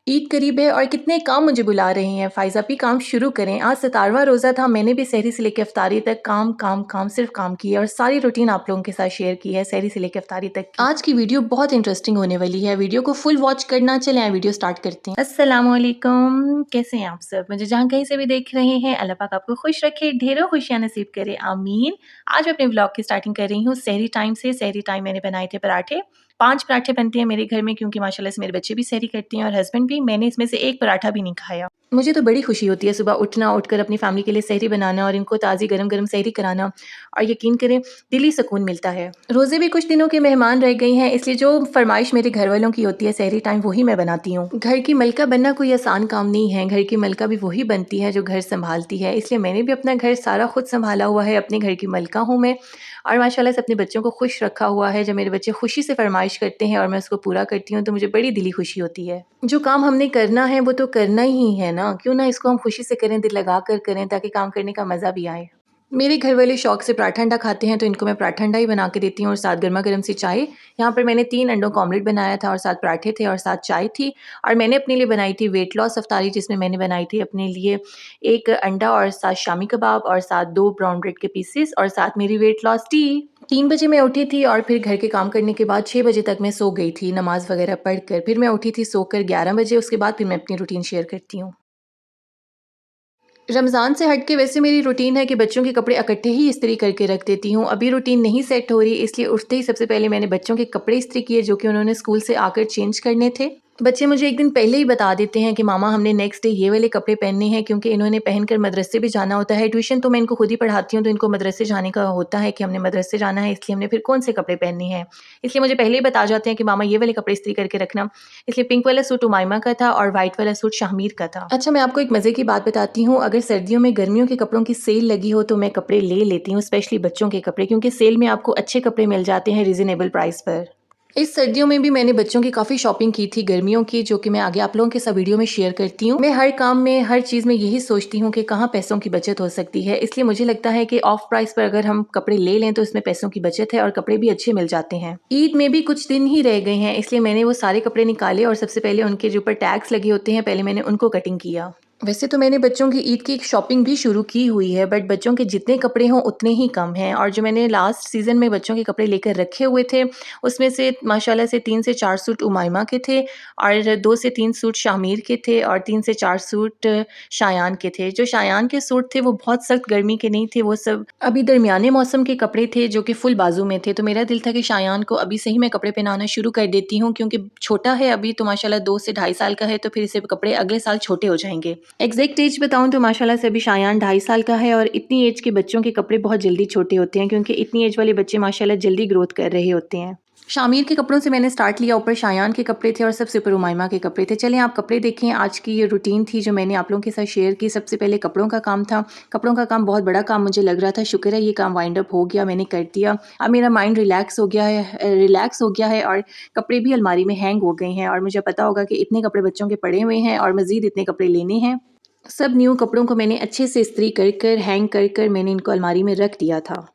ईद करीब है और कितने काम मुझे बुला रहे हैं। फ़ाइज़ आप ही काम शुरू करें। आज 17वां रोज़ा था, मैंने भी सहरी से लेके इफ्तारी तक काम, काम, काम, सिर्फ़ काम किया और सारी रूटीन आप लोगों के साथ शेयर की है सहरी से लेके इफ्तारी तक की। आज की वीडियो बहुत इंटरेस्टिंग होने वाली है, वीडियो को फुल वॉच करना। चलें आइए वीडियो स्टार्ट करते हैं। अस्सलामु अलैकुम, कैसे हैं आप सब? मुझे जहाँ कहीं से भी देख रहे हैं, अल्लाह पाक आपको खुश रखे, ढेरों खुशियाँ नसीब करे, आमीन। आज मैं अपने व्लॉग की स्टार्टिंग कर रही हूँ सहरी टाइम से। सहरी टाइम मैंने बनाए थे पराठे। 5 पराठे बनते हैं मेरे घर में क्योंकि माशाल्लाह से मेरे बच्चे भी सहरी करते हैं और हस्बैंड भी। मैंने इसमें से एक पराठा भी नहीं खाया। मुझे तो बड़ी खुशी होती है सुबह उठना, उठकर अपनी फैमिली के लिए सहरी बनाना और इनको ताज़ी गरम-गरम सहरी कराना और यकीन करें दिली सुकून मिलता है। रोज़े भी कुछ दिनों के मेहमान रह गई हैं, इसलिए जो फ़रमाइश मेरे घर वालों की होती है सहरी टाइम वही मैं बनाती हूँ। घर की मलका बनना कोई आसान काम नहीं है, घर की मलका भी वही बनती है जो घर सँभालती है। इसलिए मैंने भी अपना घर सारा खुद सँभाला हुआ है, अपने घर की मलका हूँ मैं और माशाल्लाह से अपने बच्चों को खुश रखा हुआ है। जब मेरे बच्चे खुशी से फ़रमाइश करते हैं और मैं उसको पूरा करती हूँ तो मुझे बड़ी दिली खुशी होती है। जो काम हमने करना है वो तो करना ही है ना, क्यों ना इसको हम खुशी से करें, दिल लगा कर करें ताकि काम करने का मज़ा भी आए। मेरे घर वाले शौक से पराठा अंडा खाते हैं तो इनको मैं पराठा अंडा ही बना के देती हूँ और साथ गर्मा-गर्म सी चाय। यहाँ पर मैंने 3 अंडों का ऑमलेट बनाया था और साथ पराठे थे और साथ चाय थी और मैंने अपने लिए बनाई थी वेट लॉस अफ्तारी, जिसमें मैंने बनाई थी अपने लिए 1 अंडा और साथ शामी कबाब और साथ 2 ब्राउन ब्रेड के पीसेस और साथ मेरी वेट लॉस टी। 3 बजे मैं उठी थी और फिर घर के काम करने के बाद 6 बजे तक मैं सो गई थी नमाज़ वगैरह पढ़कर। फिर मैं उठी थी सोकर 11 बजे, उसके बाद फिर मैं अपनी रूटीन शेयर करती हूँ। रमज़ान से हट के वैसे मेरी रूटीन है कि बच्चों के कपड़े इकट्ठे ही इस्त्री करके रख देती हूँ। अभी रूटीन नहीं सेट हो रही, इसलिए उठते ही सबसे पहले मैंने बच्चों के कपड़े इस्त्री किए जो कि उन्होंने स्कूल से आकर चेंज करने थे। बच्चे मुझे एक दिन पहले ही बता देते हैं कि मामा हमने नेक्स्ट डे ये वाले कपड़े पहनने हैं क्योंकि इन्होंने पहनकर मदरसे भी जाना होता है। ट्यूशन तो मैं इनको खुद ही पढ़ाती हूँ तो इनको मदरसे जाने का होता है कि हमने मदरसे जाना है, इसलिए हमने फिर कौन से कपड़े पहनने हैं। इसलिए मुझे पहले ही बता जाते हैं कि मामा ये वाले कपड़े इस्त्री करके रखना। इसलिए पिंक वाला सूट उमाइमा का था और वाइट वाला सूट शाहमीर का था। अच्छा, मैं आपको एक मज़े की बात बताती हूँ, अगर सर्दियों में गर्मियों के कपड़ों की सेल लगी हो तो मैं कपड़े ले लेती हूँ, स्पेशली बच्चों के कपड़े, क्योंकि सेल में आपको अच्छे कपड़े मिल जाते हैं रीज़नेबल प्राइस पर। इस सर्दियों में भी मैंने बच्चों की काफ़ी शॉपिंग की थी गर्मियों की, जो कि मैं आगे आप लोगों के साथ वीडियो में शेयर करती हूँ। मैं हर काम में, हर चीज़ में यही सोचती हूँ कि कहाँ पैसों की बचत हो सकती है, इसलिए मुझे लगता है कि ऑफ प्राइस पर अगर हम कपड़े ले लें तो इसमें पैसों की बचत है और कपड़े भी अच्छे मिल जाते हैं। ईद में भी कुछ दिन ही रह गए हैं, इसलिए मैंने वो सारे कपड़े निकाले और सबसे पहले उनके जो ऊपर टैग्स लगे होते हैं पहले मैंने उनको कटिंग किया। वैसे तो मैंने बच्चों की ईद की एक शॉपिंग भी शुरू की हुई है, बट बच्चों के जितने कपड़े हों उतने ही कम हैं और जो मैंने लास्ट सीज़न में बच्चों के कपड़े लेकर रखे हुए थे उसमें से माशाल्लाह से 3 से 4 सूट उमाइमा के थे और 2 से 3 सूट शामीर के थे और 3 से 4 सूट शायान के थे। जो शायान के सूट थे वो बहुत सख्त गर्मी के नहीं थे, वो सब अभी दरमियाने मौसम के कपड़े थे जो कि फुल बाजू में थे। तो मेरा दिल था कि शायान को अभी से ही मैं कपड़े पहनाना शुरू कर देती हूँ क्योंकि छोटा है अभी तो माशाल्लाह 2 से ढाई साल का है, तो फिर इसे कपड़े अगले साल छोटे हो जाएंगे। एग्जैक्ट एज बताऊं तो माशाल्लाह से अभी शायान 2.5 साल का है और इतनी एज के बच्चों के कपड़े बहुत जल्दी छोटे होते हैं क्योंकि इतनी एज वाले बच्चे माशाल्लाह जल्दी ग्रोथ कर रहे होते हैं। शामीर के कपड़ों से मैंने स्टार्ट लिया, ऊपर शायान के कपड़े थे और सबसे ऊपर उमाइमा के कपड़े थे। चलें आप कपड़े देखें। आज की ये रूटीन थी जो मैंने आप लोगों के साथ शेयर की। सबसे पहले कपड़ों का काम था। कपड़ों का काम बहुत बड़ा काम मुझे लग रहा था, शुक्र है ये काम वाइंड अप हो गया, मैंने कर दिया। अब मेरा माइंड रिलैक्स हो गया है और कपड़े भी अलमारी में हैंग हो गए हैं और मुझे पता होगा कि इतने कपड़े बच्चों के पड़े हुए हैं और मज़ीद इतने कपड़े लेने हैं। सब न्यू कपड़ों को मैंने अच्छे से इस्त्री कर कर हैंग कर कर मैंने इनको अलमारी में रख दिया था।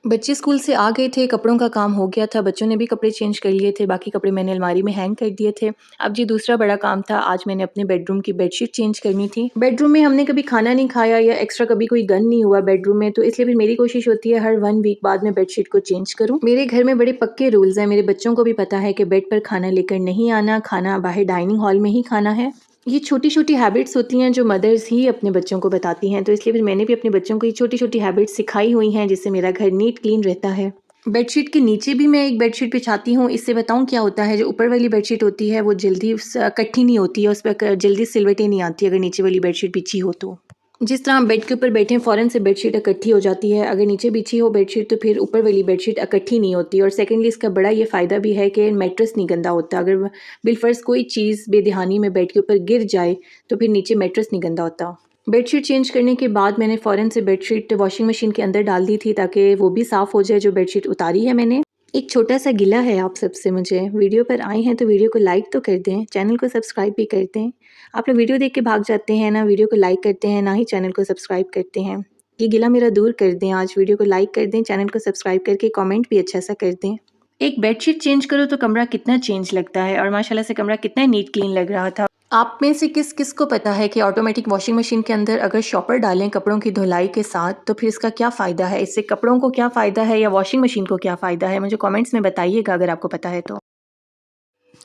बच्चे स्कूल से आ गए थे, कपड़ों का काम हो गया था, बच्चों ने भी कपड़े चेंज कर लिए थे, बाकी कपड़े मैंने अलमारी में हैंग कर दिए थे। अब जी दूसरा बड़ा काम था, आज मैंने अपने बेडरूम की बेडशीट चेंज करनी थी। बेडरूम में हमने कभी खाना नहीं खाया या एक्स्ट्रा कभी कोई गन नहीं हुआ बेडरूम में, तो इसलिए फिर मेरी कोशिश होती है हर 1 वीक बाद में बेडशीट को चेंज करूँ। मेरे घर में बड़े पक्के रूल्स हैं, मेरे बच्चों को भी पता है कि बेड पर खाना लेकर नहीं आना, खाना बाहर डाइनिंग हॉल में ही खाना है। ये छोटी-छोटी हैबिट्स होती हैं जो मदर्स ही अपने बच्चों को बताती हैं, तो इसलिए फिर मैंने भी अपने बच्चों को ये छोटी-छोटी हैबिट्स सिखाई हुई हैं जिससे मेरा घर नीट क्लीन रहता है। बेडशीट के नीचे भी मैं एक बेडशीट बिछाती हूँ, इससे बताऊँ क्या होता है, जो ऊपर वाली बेडशीट होती है वो जल्दी इकट्ठी नहीं होती है, उस पे जल्दी सिलवटें नहीं आती अगर नीचे वाली बेडशीट बिछी हो तो। जिस तरह हम बेड के ऊपर बैठे हैं फ़ौरन से बेडशीट इकट्ठी हो जाती है, अगर नीचे बिछी हो बेडशीट तो फिर ऊपर वाली बेडशीट इकट्ठी नहीं होती। और सेकेंडली इसका बड़ा ये फ़ायदा भी है कि मैट्रेस नहीं गंदा होता। अगर बिलफ़र्ज़ कोई चीज़ बेध्यानी में बेड के ऊपर गिर जाए तो फिर नीचे मैट्रेस नहीं गंदा होता। बेडशीट चेंज करने के बाद मैंने फ़ौरन से बेडशीट वॉशिंग मशीन के अंदर डाल दी थी ताकि वो भी साफ़ हो जाए जो बेडशीट उतारी है मैंने। एक छोटा सा गिला है आप सबसे मुझे, वीडियो पर आए हैं तो वीडियो को लाइक तो कर दें, चैनल को सब्सक्राइब भी कर दें। आप लोग वीडियो देख के भाग जाते हैं, ना वीडियो को लाइक करते हैं, ना ही चैनल को सब्सक्राइब करते हैं। ये गिला मेरा दूर कर दें, आज वीडियो को लाइक कर दें, चैनल को सब्सक्राइब करके कमेंट भी अच्छा सा कर दें। एक बेडशीट चेंज करो तो कमरा कितना चेंज लगता है और माशाल्लाह से कमरा कितना नीट क्लीन लग रहा था। आप में से किस किस को पता है कि ऑटोमेटिक वॉशिंग मशीन के अंदर अगर शॉपर डालें कपड़ों की धुलाई के साथ तो फिर इसका क्या फ़ायदा है? इससे कपड़ों को क्या फ़ायदा है या वॉशिंग मशीन को क्या फ़ायदा है? मुझे कमेंट्स में बताइएगा अगर आपको पता है तो।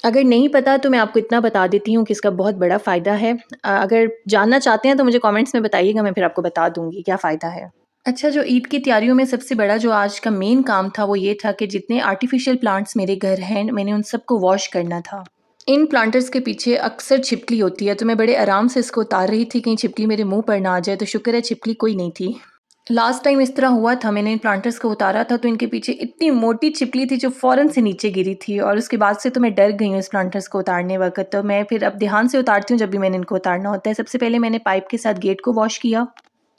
अगर नहीं पता तो मैं आपको इतना बता देती हूँ कि इसका बहुत बड़ा फ़ायदा है। अगर जानना चाहते हैं तो मुझे कमेंट्स में बताइएगा, मैं फिर आपको बता दूँगी क्या फ़ायदा है। अच्छा, जो ईद की तैयारियों में सबसे बड़ा जो आज का मेन काम था वो ये था कि जितने आर्टिफ़िशियल प्लांट्स मेरे घर हैं, मैंने उन सबको वॉश करना था। इन प्लांटर्स के पीछे अक्सर छिपकली होती है, तो मैं बड़े आराम से इसको उतार रही थी, कहीं छिपकली मेरे मुँह पर ना आ जाए, तो शुक्र है छिपकली कोई नहीं थी। लास्ट टाइम इस तरह हुआ था, मैंने इन प्लांटर्स को उतारा था तो इनके पीछे इतनी मोटी छिपकली थी जो फ़ौरन से नीचे गिरी थी और उसके बाद से तो मैं डर गई हूँ इस प्लांटर्स को उतारने वक़्त। तो मैं फिर अब ध्यान से उतारती हूँ जब भी मैंने इनको उतारना होता है। सबसे पहले मैंने पाइप के साथ गेट को वॉश किया।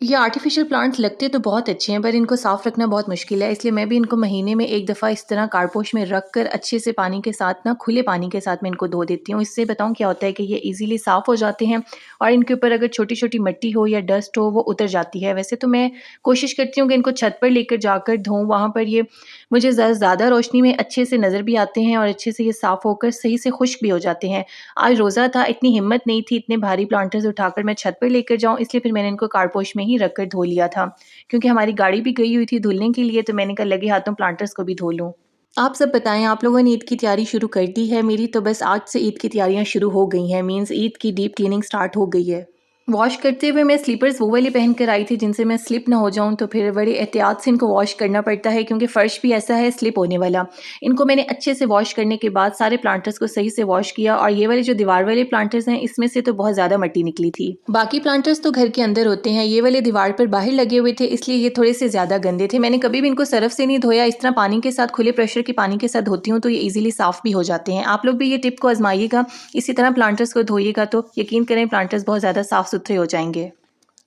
ये आर्टिफ़िशियल प्लांट्स लगते तो बहुत अच्छे हैं पर इनको साफ़ रखना बहुत मुश्किल है, इसलिए मैं भी इनको महीने में 1 दफ़ा इस तरह कारपोश में रख कर अच्छे से पानी के साथ ना खुले पानी के साथ मैं इनको धो देती हूँ। इससे बताऊँ क्या होता है कि ये ईज़िली साफ़ हो जाते हैं और इनके ऊपर अगर छोटी-छोटी मिट्टी हो या डस्ट हो वो उतर जाती है। वैसे तो मैं कोशिश करती हूँ कि इनको छत पर लेकर जाकर धोऊँ, वहाँ पर ये मुझे ज़्यादा रोशनी में अच्छे से नज़र भी आते हैं और अच्छे से ये साफ़ होकर सही से खुश्क भी हो जाते हैं। आज रोज़ा था, इतनी हिम्मत नहीं थी इतने भारी प्लांटर्स उठाकर मैं छत पर लेकर जाऊँ, इसलिए फिर मैंने इनको कारपोश में ही रख कर धो लिया था। क्योंकि हमारी गाड़ी भी गई हुई थी धुलने के लिए, तो मैंने कहा लगे हाथों प्लांटर्स को भी धो लूँ। आप सब बताएँ, आप लोगों ने ईद की तैयारी शुरू कर दी है? मेरी तो बस आज से ईद की तैयारियाँ शुरू हो गई हैं, मीन्स ईद की डीप क्लीनिंग स्टार्ट हो गई है। वॉश करते हुए मैं स्लीपर्स वो वाले पहन कर आई थी जिनसे मैं स्लिप ना हो जाऊँ, तो फिर बड़े एहतियात से इनको वॉश करना पड़ता है क्योंकि फ़र्श भी ऐसा है स्लिप होने वाला। इनको मैंने अच्छे से वॉश करने के बाद सारे प्लांटर्स को सही से वॉश किया और ये वाले जो दीवार वाले प्लांटर्स हैं इसमें से तो बहुत ज़्यादा मिट्टी निकली थी। बाकी प्लांटर्स तो घर के अंदर होते हैं, ये वाले दीवार पर बाहर लगे हुए थे इसलिए ये थोड़े से ज़्यादा गंदे थे। मैंने कभी भी इनको सरफ से नहीं धोया, इस तरह पानी के साथ खुले प्रेशर के पानी के साथ धोती हूँ तो ये ईज़िली साफ़ भी हो जाते हैं। आप लोग भी ये टिप को आज़माइएगा, इसी तरह प्लांटर्स को धोइएगा तो यकीन करें प्लांटर्स बहुत ज़्यादा साफ़ सुथरे हो जाएँगे।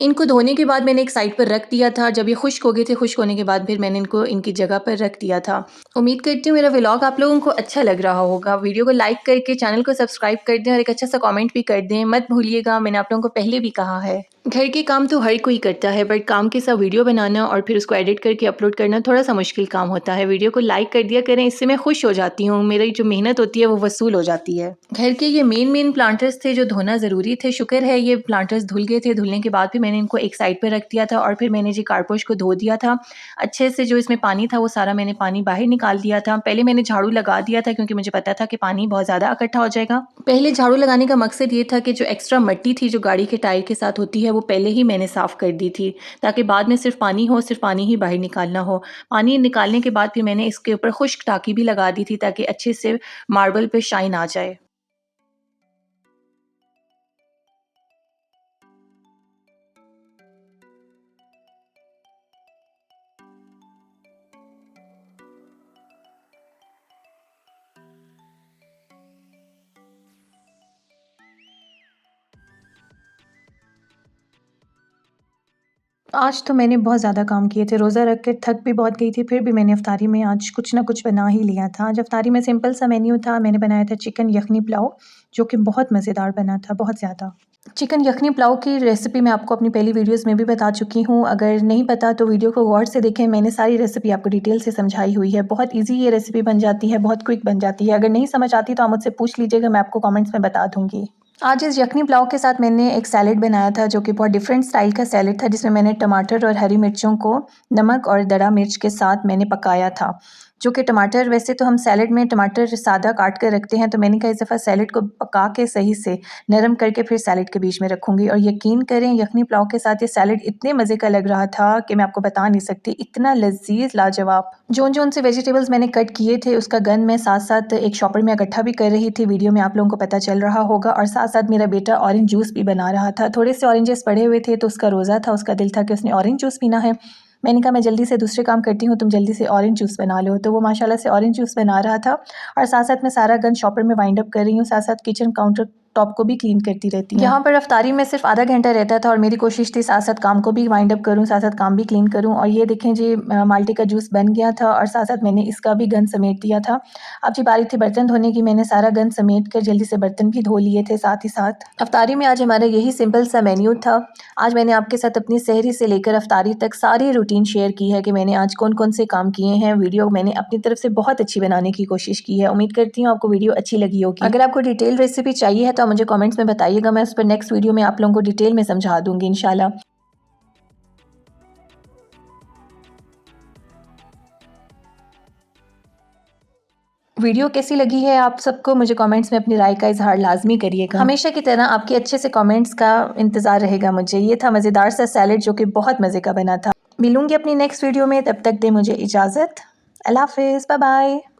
इनको धोने के बाद मैंने एक साइड पर रख दिया था। जब ये खुश्क हो गए थे, खुश्क होने के बाद फिर मैंने इनको इनकी जगह पर रख दिया था। उम्मीद करती हूँ मेरा व्लॉग आप लोगों को अच्छा लग रहा होगा। वीडियो को लाइक करके चैनल को सब्सक्राइब कर दें और एक अच्छा सा कमेंट भी कर दें। मत भूलिएगा, मैंने आप लोगों को पहले भी कहा है। घर के काम तो हर कोई करता है बट काम के साथ वीडियो बनाना और फिर उसको एडिट करके अपलोड करना थोड़ा सा मुश्किल काम होता है। वीडियो को लाइक कर दिया करें, इससे मैं खुश हो जाती हूँ। मेरी जो मेहनत होती है वो वसूल हो जाती है। घर के ये मेन प्लांटर्स थे जो धोना ज़रूरी थे। शुक्र है ये प्लांटर्स धुल गए थे। धुलने के बाद फिर मैंने इनको एक साइड पर रख दिया था और फिर मैंने जी कारपोश को धो दिया था अच्छे से। जो इसमें पानी था वो सारा मैंने पानी बाहर निकाल दिया था। पहले मैंने झाड़ू लगा दिया था क्योंकि मुझे पता था कि पानी बहुत ज़्यादा इकट्ठा हो जाएगा। पहले झाड़ू लगाने का मकसद ये था कि जो एक्स्ट्रा मिट्टी थी जो गाड़ी के टायर के साथ होती है वो पहले ही मैंने साफ़ कर दी थी ताकि बाद में सिर्फ पानी हो, सिर्फ पानी ही बाहर निकालना हो। पानी निकालने के बाद फिर मैंने इसके ऊपर खुश्क टाँकी भी लगा दी थी ताकि अच्छे से मार्बल पे शाइन आ जाए। आज तो मैंने बहुत ज़्यादा काम किए थे, रोज़ा रख कर थक भी बहुत गई थी, फिर भी मैंने इफ्तारी में आज कुछ ना कुछ बना ही लिया था। आज इफ्तारी में सिंपल सा मेन्यू था, मैंने बनाया था चिकन यखनी पुलाव, जो कि बहुत मज़ेदार बना था, बहुत ज़्यादा। चिकन यखनी पुलाव की रेसिपी मैं आपको अपनी पहली वीडियोज़ में भी बता चुकी हूँ, अगर नहीं पता तो वीडियो को गौर से देखें, मैंने सारी रेसिपी आपको डिटेल से समझाई हुई है। बहुत ईज़ी ये रेसिपी बन जाती है, बहुत क्विक बन जाती है। अगर नहीं समझ आती तो आप मुझसे पूछ लीजिएगा, मैं आपको कमेंट्स में बता दूँगी। आज इस यखनी पुलाव के साथ मैंने एक सैलेड बनाया था जो कि बहुत डिफरेंट स्टाइल का सैलेड था जिसमें मैंने टमाटर और हरी मिर्चों को नमक और दड़ा मिर्च के साथ मैंने पकाया था। जो कि टमाटर, वैसे तो हम सैलेड में टमाटर सादा काट कर रखते हैं, तो मैंने कहा इस दफ़ा सैलेड को पका के सही से नरम करके फिर सैलेड के बीच में रखूँगी। और यकीन करें यखनी पुलाव के साथ ये सैलेड इतने मज़े का लग रहा था कि मैं आपको बता नहीं सकती, इतना लज़ीज़ लाजवाब। जोन-जोन से वेजिटेबल्स मैंने कट किए थे उसका गन मैं साथ-साथ एक शॉपर में इकट्ठा भी कर रही थी, वीडियो में आप लोगों को पता चल रहा होगा। और साथ-साथ मेरा बेटा ऑरेंज जूस भी बना रहा था। थोड़े से ऑरेंजेस पड़े हुए थे तो उसका रोज़ा था, उसका दिल था कि उसने ऑरेंज जूस पीना है। मैंने कहा मैं जल्दी से दूसरे काम करती हूँ, तुम जल्दी से ऑरेंज जूस बना लो। तो वो माशाल्लाह से ऑरेंज जूस बना रहा था और साथ-साथ मैं सारा गन शॉपर में वाइंड अप कर रही हूँ, साथ-साथ किचन काउंटर टॉप को भी क्लीन करती रहती हूँ। यहाँ पर अफ्तारी में सिर्फ आधा घंटा रहता था और मेरी कोशिश थी साथ साथ काम को भी वाइंड अप करूँ, साथ साथ काम भी क्लीन करूँ। और ये देखें जी माल्टे का जूस बन गया था और साथ साथ मैंने इसका भी गन समेट दिया था। अब जी बारी थी बर्तन धोने की, मैंने सारा गन समेट कर जल्दी से बर्तन भी धो लिए थे साथ ही साथ। अफ्तारी में आज हमारा यही सिंपल सा मेन्यू था। आज मैंने आपके साथ अपनी सहरी से लेकर अफ्तारी तक सारी रूटीन शेयर की है कि मैंने आज कौन कौन से काम किए हैं। वीडियो मैंने अपनी तरफ से बहुत अच्छी बनाने की कोशिश की है। उम्मीद करती हूँ आपको वीडियो अच्छी लगी होगी। अगर आपको डिटेल रेसिपी चाहिए है तो आप मुझे कमेंट्स में बताइएगा, मैं उस पर नेक्स्ट वीडियो में आप लोगों को डिटेल में समझा दूंगी इंशाल्लाह। वीडियो कैसी लगी है आप सबको मुझे कमेंट्स में अपनी राय का इजहार लाजमी करिएगा। हमेशा की तरह आपके अच्छे से कमेंट्स का इंतज़ार रहेगा मुझे। ये था मज़ेदार सा सैलेड जो कि बहुत मज़े का बना था। मिलूंगी अपनी नेक्स्ट वीडियो में, तब तक दे मुझे इजाज़त। अल्लाह हाफिज़, बाय बाय।